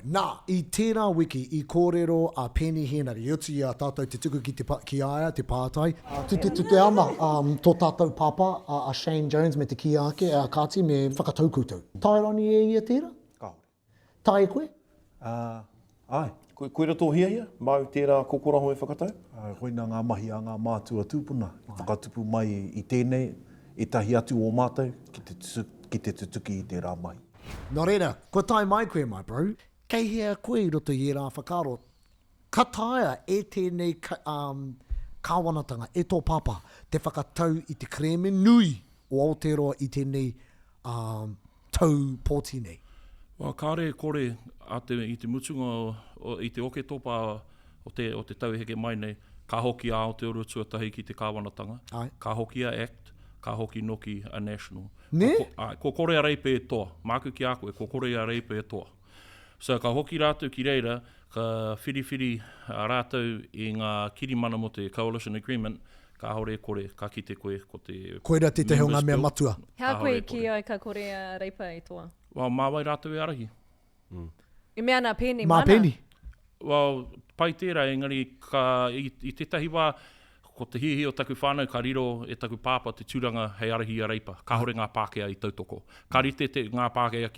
Nā, i tērā wiki, i kōrero a Penny Henry, i uti a tātou te tuku ki aia, te pātai. Te ama, tō tātou papa, a Shane Jones me te kiake, a Kāti me whakataukoutou. Tai rani e ia tērā? Kaore. Tai koe? Ai, koe rato hia, mau tērā kokoraho e whakatau? Koina ngā mahi a ngā mātua tūpuna. Whakatupu mai i tēnei, e tahi atu o mātou ki te tutuki i tērā mai. Nō reira, ko tai mai koe mai, bro. Kei hea koe i roto i rā whakaro. Ka taia e tēnei kāwanatanga, e tō papa, te whakatau i te kreme nui o Aotearoa i tēnei tau pōti nei. Wa kāre kore i te mutunga i te oke topa o te tau heke mai nei, ka hoki a Aotearoa tuatahi ki te kāwanatanga, ka hoki a Act, ka hoki noki a National. Ne? Ko kore a reipe e toa. Māku ki a koe, ko kore a reipe e toa. So ka hoki rātou ki reira, ka whiriwhiri rātou i ngā kirimana mo te Coalition Agreement, ka haore kore, ka kite koe, ko te... Koera te te honga mea matua. Hea koe ki ai ka kore a reipa e toa? Well, māwai rātou e arahi. I mea nā Penny Mā mana? Penny? Well, pai tērā, engari, i tetahi wā, ko te hihi o taku whānau, ka riro e taku pāpa te tūranga hei arahi a reipa. Ka hore ngā Pākehā i tautoko. Ka rite ngā Pākehā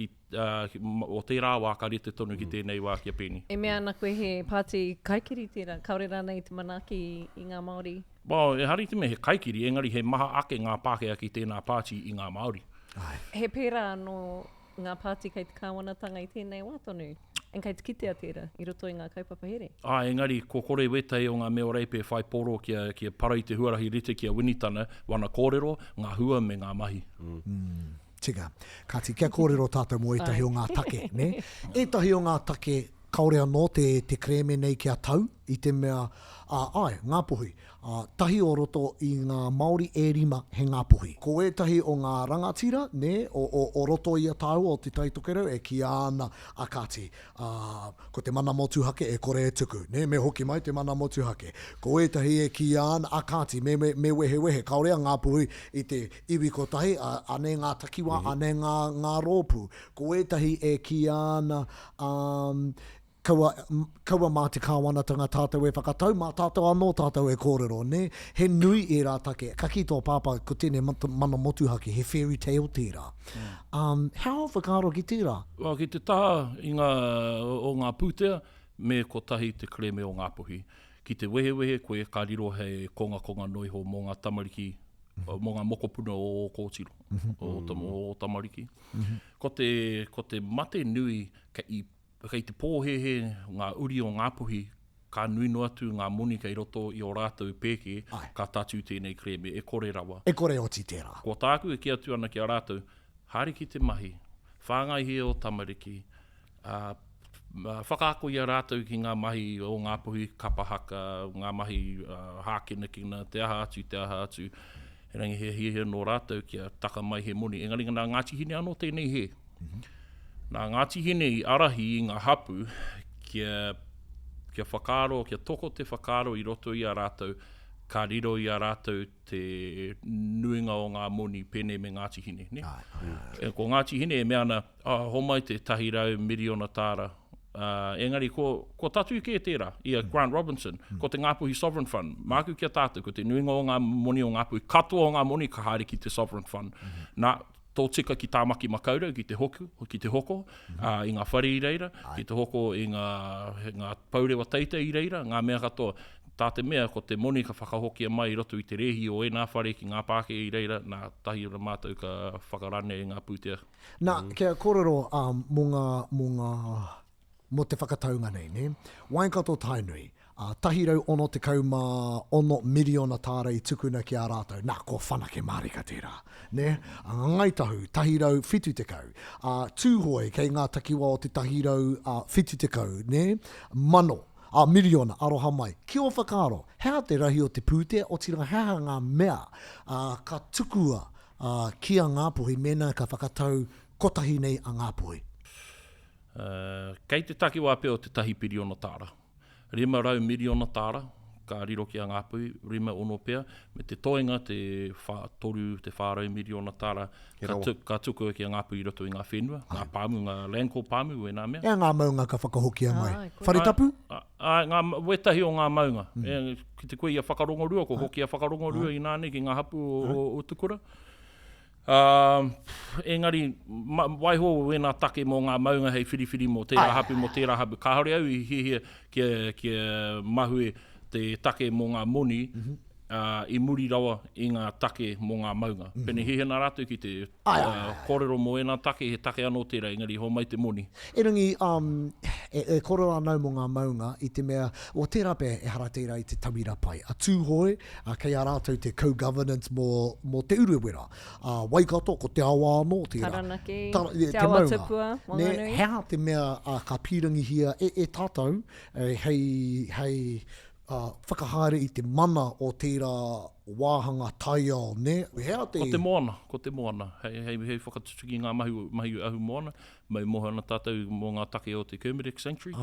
o tērā wā, ka rite tonu ki tēnei wā ki a Penny. E mea ana koe he pāti kaikiri tērā, kaore rāna i te manaki i ngā Māori? Well, e hariti me he kaikiri, engari he maha ake ngā Pākehā ki tēnā pāti i ngā Māori. He pērā anō ngā pāti kei te kāwanatanga i tēnei wātonu? En kei te kitea tērā, i roto i ngā kaupapa here? Engari, ko kore wetei o ngā mea reipe whai poro kia parai te huarahi rite kia winitana, wana kōrero, ngā hua me ngā mahi. Tika, kāti kia kōrero tātou mo etahi o ngā take, ne? Etahi o ngā take, kaore anō te kreme nei kia tau, i te mea, ngā puhi. Tahi o roto i ngā Māori e rima he ngā puhi. Ko etahi o ngā rangatira, ne, o roto i a tau o te taitokerau, e ki ana a Kāti. Ko te mana motuhake e kore e tuku, ne, me hoki mai te mana motuhake. Ko etahi e ki ana a Kāti, me wehe, kaurea ngā puhi i te iwi ko tahi, ane ngā takiwa, ane ngā rōpu. Ko etahi e ki ana... Kaua mā te kāwanatanga tātou e whakatau, mā tātou anō tātou e kōrero, ne? He nui e rā take, ka ki tō pāpā ko tēnei mana motuhake, he fairy tale tērā. How whakaro ki tērā? Well, ki te taha o ngā pūtea, me ko tahi te kreme o ngā puhi. Ki te wehe, koe ka riro hei konga noiho mō ngā tamariki, mō ngā mokopuna o Kōtiro, o tamariki. Ko te mate nui kei te pōhehe, ngā uri o ngā puhi, ka nui no atu ngā moni kei roto i o rātou pēke, ka tatu tēnei kreme, e kore rawa. E kore oti tērā. Ko tāku e ki atu ana ki a rātou, haere ki te mahi, whāngai he o tamariki, whakaako i a rātou ki ngā mahi o ngā puhi kapahaka, ngā mahi hākina, te aha atu, e rangi he no rātou ki a taka mai he moni. Engari ngā Ngāti Hine anō tēnei he. Nā Ngāti Hine i arahi i ngā hapu kia whakaro, kia toko te whakaro i roto i a rātou, ka riro i a rātou te nuinga o ngā moni pene me Ngāti Hine. Ne? Ko Ngāti Hine e mea ana, homai te 100 miliona tāra. Engari, ko tatu i ke tērā, i a Grant Robinson, ko te Ngāpuhi Sovereign Fund, māku kia tātou, ko te nuinga o ngā moni o Ngāpuhi, katoa o ngā moni ka haere ki te Sovereign Fund. Nā, tō tika ki tāmaki makaurau, ki te hoko, i ngā whare i reira, ki te hoko i ngā paurewa teite i reira, ngā mea katoa. Tā te mea, ko te moni ka whakahokia mai i roto i te rehi o e ngā whare ki ngā Pākehā i reira, nā tahi ora mātou ka whakarane i ngā pūtea. Nā, kia kōrero mo te whakataunga nei, ne? Waikato Tainui, tahirau ono te kauma ono miliona tāra i tukuna ki a rātou. Nā, ko whanake marika tērā, ne? Ngaitahu, tahirau whitu te kau. Tūhoi kei ngā takiwa o te tahirau whitu te kau, ne? Mano, miliona, aroha mai. Kia o whakaro, hea te rahi o te pūtea, o tira hea ngā mea ka tukua ki a ngāpuhi mena ka whakatau kotahi nei a ngāpuhi. Kei te takiwa peo te 1 piriona tāra. 500 miliona tāra, ka riro ki a Ngāpuhi, rima ono pea, me te toenga toru te whārau miliona tara, ka tuku ki a Ngāpuhi I roto I ngā whenua, ngā pāmu, ngā Landcorp pāmu, e nā mea. E ngā maunga ka whakahokia mai. Wharetapu? Wetahi o ngā maunga. Ki te koe I a whakarongorua, ko hoki a whakarongorua I nāne ki ngā hapu o Tukura. Engari, waiho wena take mō ngā maunga hei whiriwhiri mō tērā hapu, mō tērā hapu. Ka haere au I hihia kia mahue te take mō ngā moni, I muri rawa I ngā take mō ngā maunga. Pene hihia nā rātou ki te kōrero mō e ngā take, he take anō tērā, engari ho mai te moni. E rangi, e kōrero anau mō ngā maunga I te mea, o tērā pē e hara tērā I te tawira pai. A tūhoi, kei a rātou te co-governance mō te uruwera. Waikato, ko te awa anō tērā. Taranaki, te awa tupua, Wanganui. Hea te mea ka pirangi hia e tātou, hei whakahaere I te mana o tērā wāhanga taiao, ne? Ko te moana. Hei whakatutuki ngā mahi ahu moana, mai moha ana tātou mō ngā take o te Kermadec Sanctuary.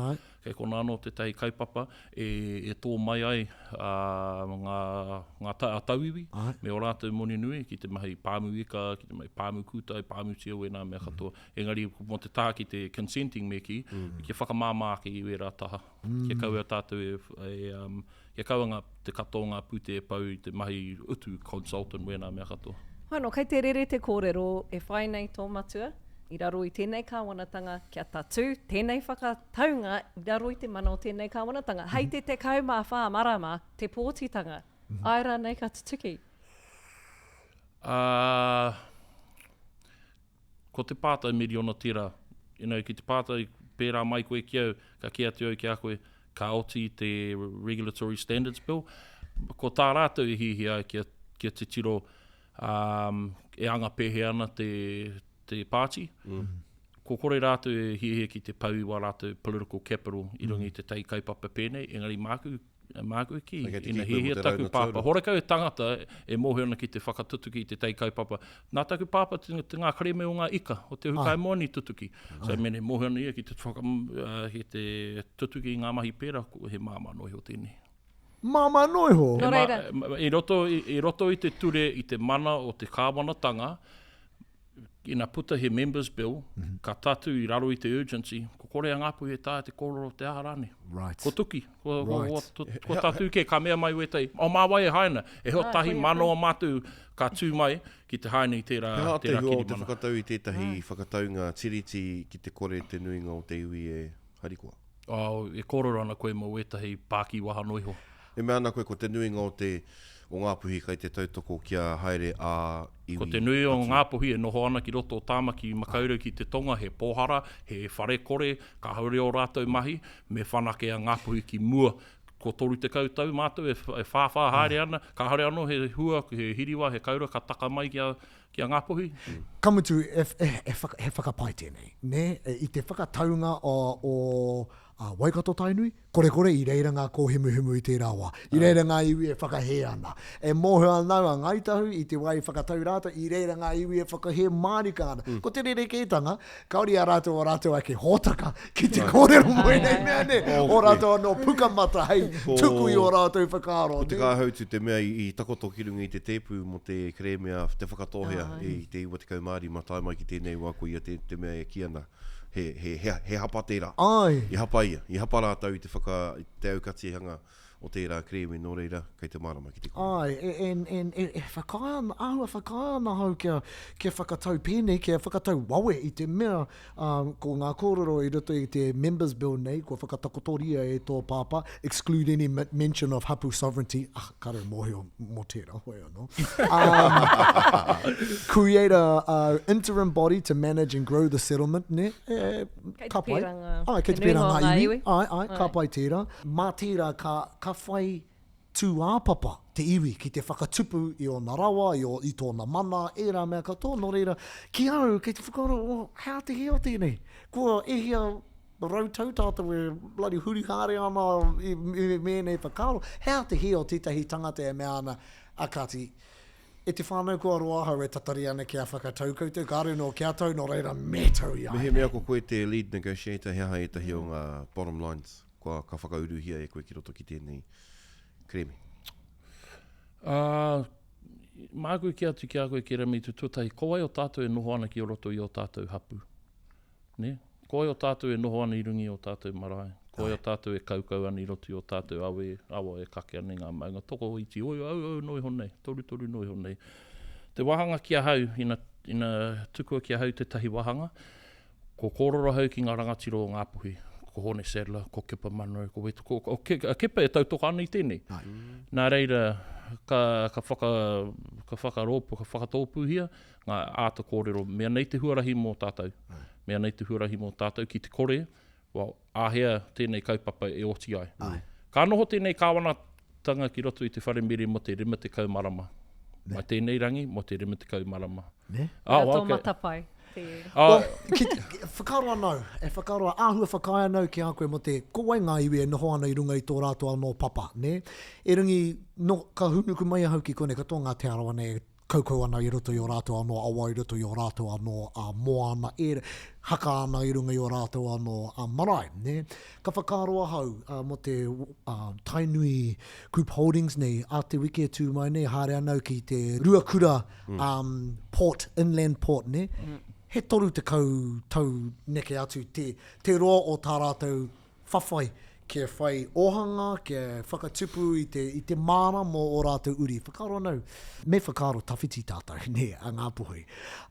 Kei kona anō te tahi kaupapa e tō mai ai ngā tauiwi, me o rātou moni nui, ki te mahi pāmu ika, ki te mahi pāmu kūtai, pāmu tia e nā mea katoa. Engari, mo te tā ki te consenting me ki whakamāmāke I wera taha. Kia kaua tātou kia kaua te katoa ngā pūte e pau I te mahi utu consultant we nā mea katoa. Hano, kei te rere te kōrero e whai nei tō matua, I raro I tēnei kāwanatanga kia tatu, tēnei whakataunga, I raro I te mana o tēnei kāwanatanga. Hei te kaumā whā marama, te pōtitanga, aira nei ka tutuki? Ko te pātai miliona tira, ki te pātai pērā mai koe ki au, ka kia te au ki a koe, ka oti te Regulatory Standards Bill. Ko tā rātou I hihia kia te tiro e anga pehe ana te party. Ko kore rātou e hihia ki te pau wa rātou political capital I rungi te tei kaupapa pēnei, engari māku ki, ina hihia taku pāpa. Horekau e tangata e mohe ana ki te whakatutuki te tei kaupapa. Nā taku pāpa te ngā kareme o ngā ika, o te hukai moni tutuki. So mene mohe ana ia ki te tutuki I ngā mahi pēra, he māma noiho tēnei. Māma noiho? No reira. I roto I te ture I te mana o te kāwanatanga, ina puta he members bill, ka tatu I raro I te urgency, ko kore a Ngāpuhi e tāia te kōrero te aharane. Right. Ko tuki, ko tatu ke ka mea mai wetei. O mā e haina, e ho tahi manoa mātu ka tū mai ki te haina I tērā kiri mana. Te whakatau I tētahi whakataunga tiriti ki te kore te nuinga o te iwi e harikoa. E kōrero ana koe mo wetahi pāki waha noiho. E mea ana koe ko te nuinga o Ngāpuhi kai te tautoko kia haere a iwi. Ko te nui o Ngāpuhi e noho ana ki roto o tāmaki makaurau ki te tonga, he pōhara, he whare kore, ka haure o rātou mahi, me whanake a Ngāpuhi ki mua. Ko toru te kautau mātou e whāwha haere ana, ka haere anō he hua, he hiriwa, he kaura, ka taka mai ki a Ngāpuhi. Kamutu, he whakapai tēnei, ne? I te whakataunga o Waikato Tainui, kore I reira ngā kōhimuhimu I tērā wā. I reira ngā iwi e whakahe ana. E mohe anau a ngaitahu I te wai whakatau rātou, I reira ngā iwi e whakahe mārika ana. Ko te rere kētanga, kauri a rātou o rātou ake hōtaka ki te kōrero moe nei mea ne. O rātou anō pukamata hei tukui o rātou whakaaro. Ko te kāhautu te mea I takoto kirungi I te tepu mo te kremea, te whakatohea I te iwa te kaumāri ma taimai ki tēnei wā ko ia te mea e kiana. He hapa tērā. I hapa ia. I hapa rātau I te aukati hanga o tērā kreme no reira kei te marama ki te kōrero. E whakaana hau kia whakatau pēnei, kia whakatau wawe I te mea ko ngā kōrero I roto I te Members Bill nei, ko whakatakotoria e tō pāpā, exclude any mention of hapu sovereignty. Kare mohe mo tērā hoi anō. Create a interim body to manage and grow the settlement, ne? Kei te pēranga. Kei te pēranga iwi. Ka pai tērā. Mā tērā ka whai tū āpapa te iwi ki te whakatupu I o Narawa, I tōna mana, e rā mea katoa, no reira, ki au, kei te whakaaro, hea te heo tēnei. Kua ehia rautau tātou e bloody hurihare ana I mēnei whakaaro, hea te heo tētahi tangata e mea ana akati. E te whānau kua roahau e tatari ana kia whakatau koutou, ka aru no kia tau no reira me tau ia. Mehe mea ko koe te lead negotiator hea e tahi o ngā bottom lines. Ka whakauruhia e koe ki roto ki tēnei kreme? Mā koe ki atu ki a koe ki rami tu tuatahi, ko ai o tātou e noho ana ki o roto i o tātou hapu. Ne? Ko ai o tātou e noho ana i rungi o tātou marae. Ko ai o tātou e kaukau ana i roto i o tātou awa e kake ana i ngā maunga. Toko iti, oi, au, noi honei, toru noi honei. Te wahanga ki a hau, ina tukua ki a hau te tahi wahanga, ko korora hau ki ngā rangatiro o Ngāpuhi. Ko Hone Sadler, ko Kipa Munro, ko Kipa e tautoka ana i tēnei. Nā reira, ka whakaropu, ka whakatōpu hia, ngā āta kōrero, mea nei te huarahi mō tātou. Mea nei te huarahi mō tātou ki te kore, āhea tēnei kaupapa e oti ai. Ka noho tēnei kāwanatanga ki roto i te wharemere mo te rima te kaumarama. Mai tēnei rangi, mo te rima te kaumarama. Tō matapai. Whakaroa nau, whakaroa āhua whakaia nau ki a koe mo te kowai ngā iwi e noho ana i runga i tō rātua no papa, ne? E rungi, no, ka hunuku mai ahau ki kone, ka tō ngā te arawa ne, kaukau ana i roto i o rātua no awa i roto i o rātua no moana, haka ana i runga i o rātua no marae, ne? Ka whakaroa hau mo te Tainui Group Holdings nei, a te wiki e tū mai nei, haere anau ki te Ruakura port, inland port, ne? He toru te tau neke atu te roa o tā rātou whawhai kia whai ohanga, kia whakatupu i te māra mō o rātou uri. Whakaro nau, me whakaro tawhiti tātou, ne, a Ngāpuhi.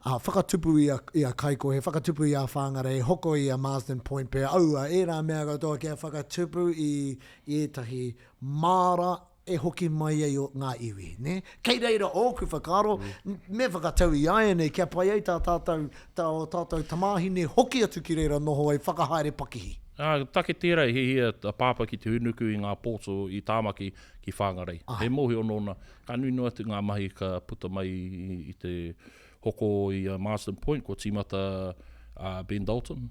Whakatupu i a kaiko, he whakatupu i a whāngare, hoko i a Marsden Point pēr, aua, e rā mea katoa kia whakatupu i etahi māra e hoki mai ai o ngā iwi, ne? Kei reira o ku whakaro, me whakatau i ai nei, kia pai ai tā tātou tamāhine, hoki atu ki reira noho ai whakahaere pakihi. Take tērā he hia pāpa ki te hunuku i ngā pōto i tāmaki ki whāngarei. He mohi o nōna, ka nui noa te ngā mahi ka puta mai i te hoko i Marsden Point, ko tīmata Ben Dalton,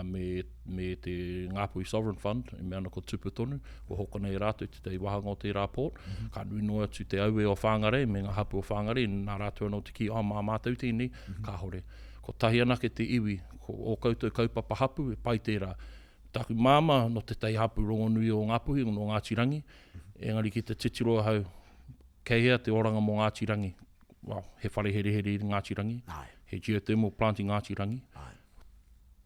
me te Ngāpuhi Sovereign Fund, e mea ko tupu tonu, ko hoko nei rātou te tei wahanga o te rāport. Ka nui noa tu te aue o whāngarei, me ngā hapu o whāngarei, nā rātou anō te ki o mā mātou tēnei, ka hore. Ko tahi anake te iwi, o koutou kaupapa hapu, e pai tērā. Taku māma no te tei hapu rongonui o Ngāpuhi, no Ngātirangi, engari ki te titiroa hau, kei hea te oranga mō Ngātirangi. He whare here i Ngātirangi, he geothermal plant i Ngātirangi.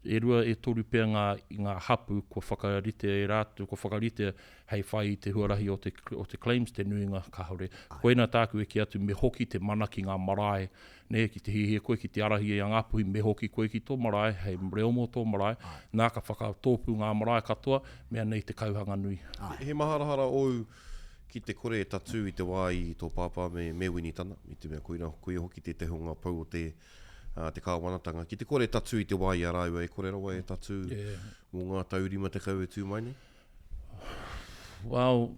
E rua e toru pēr ngā hapu ko whakarite e rātu, ko whakarite hei whai i te huarahi o te claims te nuinga ka haure. Koina tāku e ki atu me hoki te mana ki ngā marae, ne, ki te hihi koe ki te arahi e a Ngāpuhi, me hoki koe ki tō marae, hei reomo tō marae, nā ka whakatōpu ngā marae katoa, mea nei te kauhanga nui. He maharahara ou ki te kore e tatu i te wā i tō pāpā me wini tana, i te mea koe hoki te tehonga pau o te kāwanatanga. Ki te kore tatu i te wai a rāua, e kore rawa e tatu mō ngā taurima te kau e tū mai nei? Well,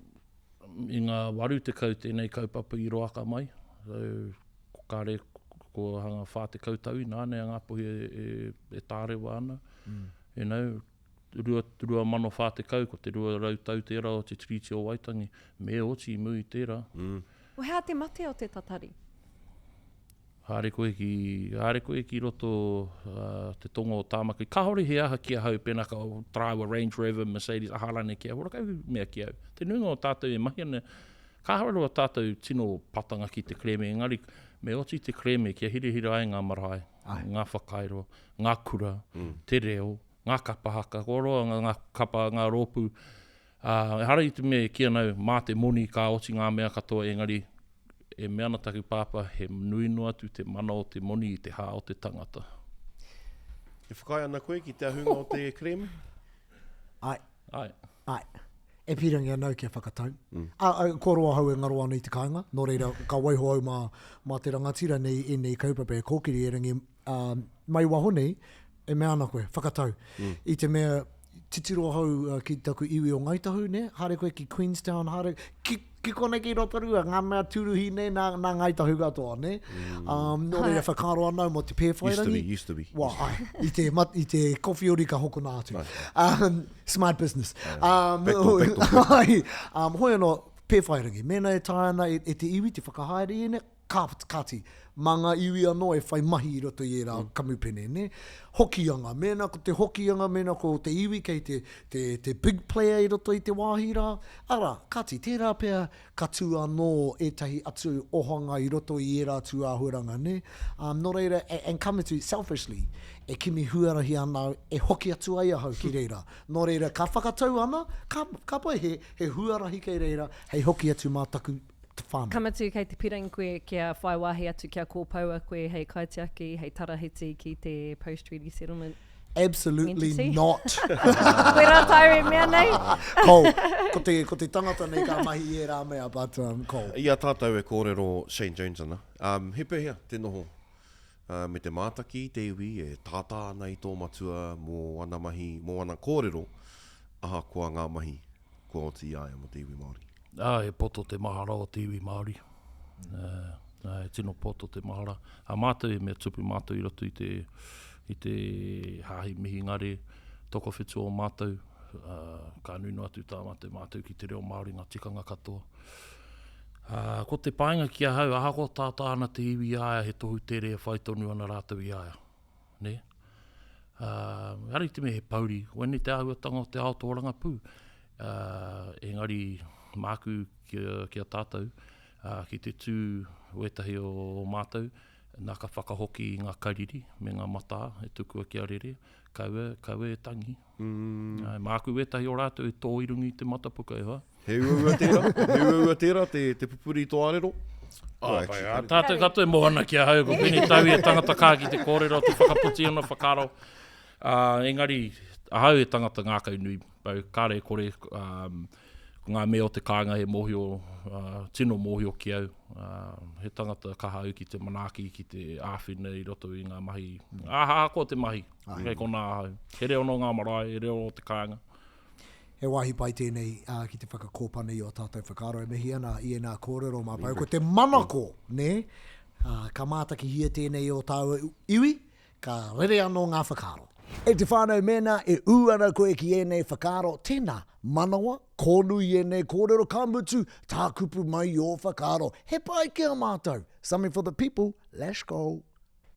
i ngā waru te kau tēnei kaupapa i roaka mai. Ko kāre, ko hanga whā te kautau, nāne a Ngāpuhi e tārewa ana. You know, rua mano whā te kau, ko te rua rautau tērā o te Treaty o Waitangi. Me oti i mui tērā. O hea te mate o te tatari? Haere koe ki roto te tonga o tāmaki. Ka hori he aha kia hau pēnā ka trāua Range Rover, Mercedes, aharane kia. Hora kau mea kia hau. Te nuinga o tātou e mahi ane. Ka hori o tātou tino patanga ki te kreme. Engari, me oti te kreme kia hiri ai ngā marae, ngā whakairo, ngā kura, te reo, ngā kapahaka. Koroa ngā kapa, ngā rōpu. Hara i te mea kia nau, mā te moni ka oti ngā mea katoa engari. E meana taku pāpa, he nui noa tu te mana o te moni i te hā o te tangata. E whakai ana koe ki te ahunga o te kreme? Ai. E pirangi anau kia whakatau. Koroa hau e ngaroa nei te kāinga. Nō reira, ka waiho au mā te rangatira nei kaupapa e kōkiri e rangi mai waho nei, e mea ana koe, whakatau. I te mea titiro hau ki taku iwi o Ngaitahu, ne? Hare koe ki Queenstown, ki kone ki Rotorua, ngā mea turuhi ne, nā Ngaitahu katoa, ne? Nō reira whakaro anau mo te pēwhairangi. Used to be. Wā, i te kowhiori ka hoko nātu. Smart business. Back to. Hoi anō, pēwhairangi. Mena e tāna e te iwi, te whakahaere i ne, Kati, manga iwi anō e whai mahi I roto I rā kamupene, ne? Hokianga, mena ko te hokianga, mena ko te iwi kei te big player I roto I te wāhi rā. Ara, Kati, tērā pēr ka tū anō etahi atu ohanga I roto I rā tūāhuranga, ne? Nō reira, and come to selfishly, e kimi huarahi ana, e hoki atu ai ahau ki reira. Nō reira, ka whakatau ana, ka pai he huarahi kei reira, hei hoki atu mātaku whānau. Kamatu kei te pirangi koe kia whai wāhi atu kia kōpaua koe hei kaitiaki, hei tarahiti ki te post-treaty settlement. Absolutely entity. not. Koe rā tau e mea nei? Ko te tangata nei ka mahi rā mea, but Ia tātou e kōrero Shane Jones ana. He pēhea, te noho. Me te mātaki, te iwi, e tātā ana I tō matua mō ana mahi, mō ana kōrero, aha kua ngā mahi, kua o ti aia mo te iwi Māori. E poto te mahara o te iwi Māori. E tino poto te mahara. A mātou e mea tupu mātou I roto I te hāhi mihi ngare, toko whetu o mātou, ka nunu atu tā mātou ki te reo Māori ngā tikanga katoa. Ko te painga ki a hau, aha ko tātā ana te iwi aia, he tohu tere e whaitonu ana rātou I aia. Ne? Ari te me he pauri, wene te ahuatanga o te ao tōranga pū. Engari māku kia tātou, ki te tū wetahi o mātou, nā ka whakahoki I ngā kariri, me ngā mata, e tukua kia rere, kaua e tangi. Māku wetahi o rātou e tō irungi I te matapuka e hoa. He ua tērā, te pupuri I tō arero. Tātou katoa e mohana kia hau, ko pene tau e tangata kā ki te kōrero, te whakaputi ana, whakaro. Engari, a hau e tangata ngākau nui, pau kāre kore, ngā mea o te kāinga he mohio, tino mohio ki au. He tangata kahau ki te manaki, ki te āwhina I roto I ngā mahi. Ko te mahi, kei kona ahau. He reo no ngā marae, he reo o te kāinga. He wahi pai tēnei ki te whakakōpana I o tātou whakaro. E mihi ana I nā kōrero mā pau. Ko te manako, ne? Ka mātaki hia tēnei o tāu iwi, ka rere anō ngā whakaro. E te whānau mena, e uana koe ki enei whakaro, tēnā manawa, kōnu I enei kōrero kamutu, tā kupu mai o whakaro. He pai kia mātou. Something for the people, let's go.